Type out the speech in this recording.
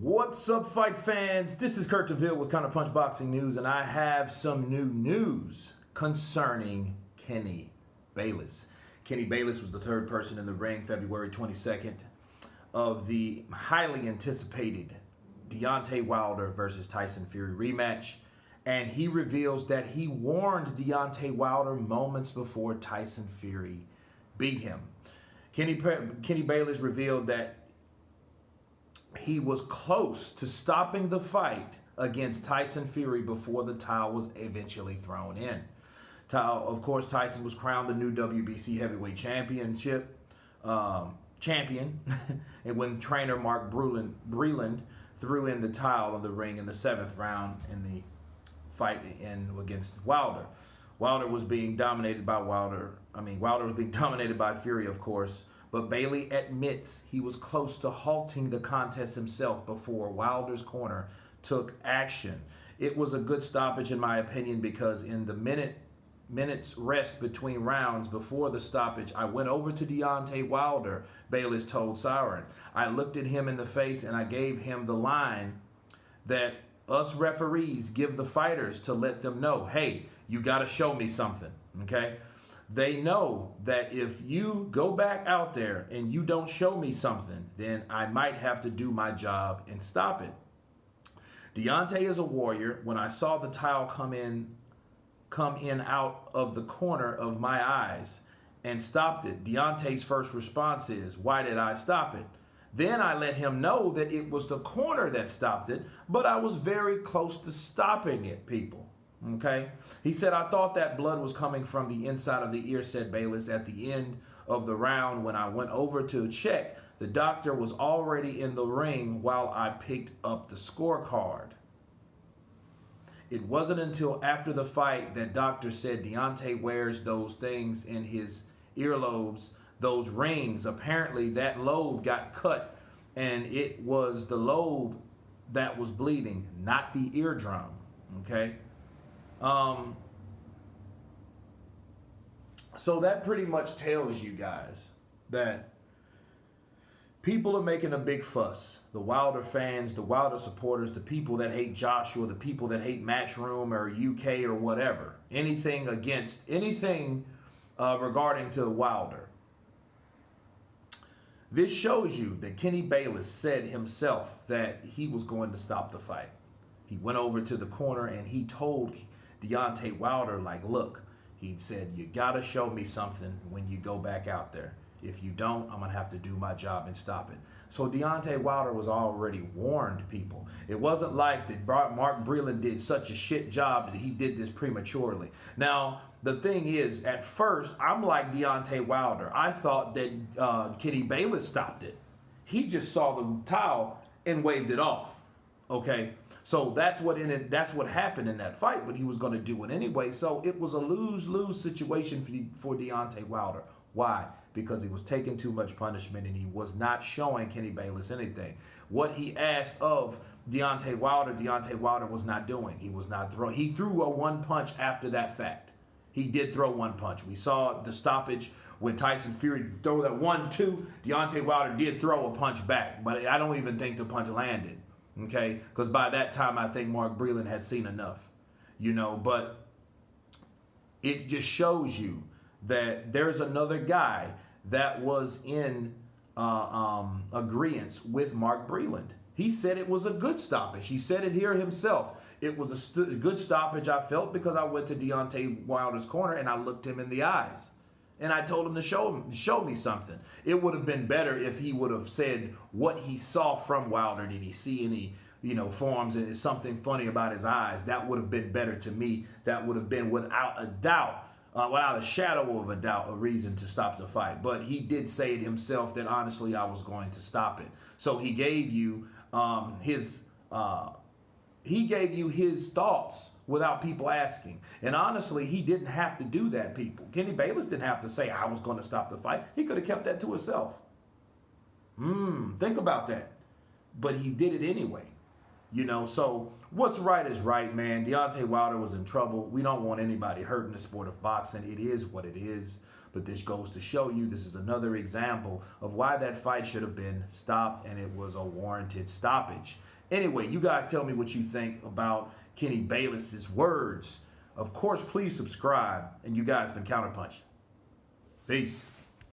What's up, fight fans? This is Kurt DeVille with Counterpunch Boxing News, and I have some new news concerning Kenny Bayless. Kenny Bayless was the third person in the ring February 22nd of the highly anticipated Deontay Wilder versus Tyson Fury rematch, and he reveals that he warned Deontay Wilder moments before Tyson Fury beat him. Kenny Bayless revealed that he was close to stopping the fight against Tyson Fury before the towel was eventually thrown in. Of course, Tyson was crowned the new WBC heavyweight championship champion, and when trainer Mark Breland threw in the towel of the ring in the 7th round in the fight against Wilder. Wilder was being dominated by Wilder was being dominated by Fury, of course. But Bayley admits he was close to halting the contest himself before Wilder's corner took action. It was a good stoppage in my opinion, because in the minutes rest between rounds before the stoppage, I went over to Deontay Wilder, Bayless told Siren. I looked at him in the face and I gave him the line that us referees give the fighters to let them know, hey, you got to show me something, okay? They know that if you go back out there and you don't show me something, then I might have to do my job and stop it. Deontay is a warrior. When I saw the towel come in out of the corner of my eyes and stopped it, Deontay's first response is, why did I stop it? Then I let him know that it was the corner that stopped it, but I was very close to stopping it, people. Okay, he said, I thought that blood was coming from the inside of the ear, said Bayless. At the end of the round, when I went over to check, the doctor was already in the ring while I picked up the scorecard. It wasn't until after the fight that doctor said Deontay wears those things in his earlobes, those rings. Apparently that lobe got cut, and it was the lobe that was bleeding, not the eardrum. Okay. So that pretty much tells you guys that people are making a big fuss. The Wilder fans, the Wilder supporters, the people that hate Joshua, the people that hate Matchroom or UK or whatever, anything regarding to Wilder. This shows you that Kenny Bayless said himself that he was going to stop the fight. He went over to the corner and he told Deontay Wilder, like, look, he said, you got to show me something when you go back out there. If you don't, I'm going to have to do my job and stop it. So Deontay Wilder was already warned, people. It wasn't like that Mark Breland did such a shit job that he did this prematurely. Now, the thing is, at first, I'm like Deontay Wilder. I thought that Kenny Bayless stopped it. He just saw the towel and waved it off. Okay? So that's what happened in that fight, but he was going to do it anyway. So it was a lose-lose situation for Deontay Wilder. Why? Because he was taking too much punishment and he was not showing Kenny Bayless anything. What he asked of Deontay Wilder was not doing. He was not throwing. He threw a one punch after that fact. He did throw one punch. We saw the stoppage when Tyson Fury threw that 1-2. Deontay Wilder did throw a punch back, but I don't even think the punch landed. Okay, because by that time I think Mark Breland had seen enough, but it just shows you that there's another guy that was in agreement with Mark Breland. He said it was a good stoppage. He said it here himself. It was a good stoppage, I felt, because I went to Deontay Wilder's corner and I looked him in the eyes. And I told him to show me something. It would have been better if he would have said what he saw from Wilder. Did he see any, forms and something funny about his eyes? That would have been better to me. That would have been without a doubt, without a shadow of a doubt, a reason to stop the fight. But he did say it himself that honestly I was going to stop it. So he gave you his thoughts without people asking. And honestly, he didn't have to do that, people. Kenny Bayless didn't have to say, I was going to stop the fight. He could have kept that to himself. Think about that. But he did it anyway. So what's right is right, man. Deontay Wilder was in trouble. We don't want anybody hurt in the sport of boxing. It is what it is. But But this goes to show you this is another example of why that fight should have been stopped, and it was a warranted stoppage. Anyway, you guys tell me what you think about Kenny Bayless's words. Of course, please subscribe, and you guys been Counterpunch. Peace.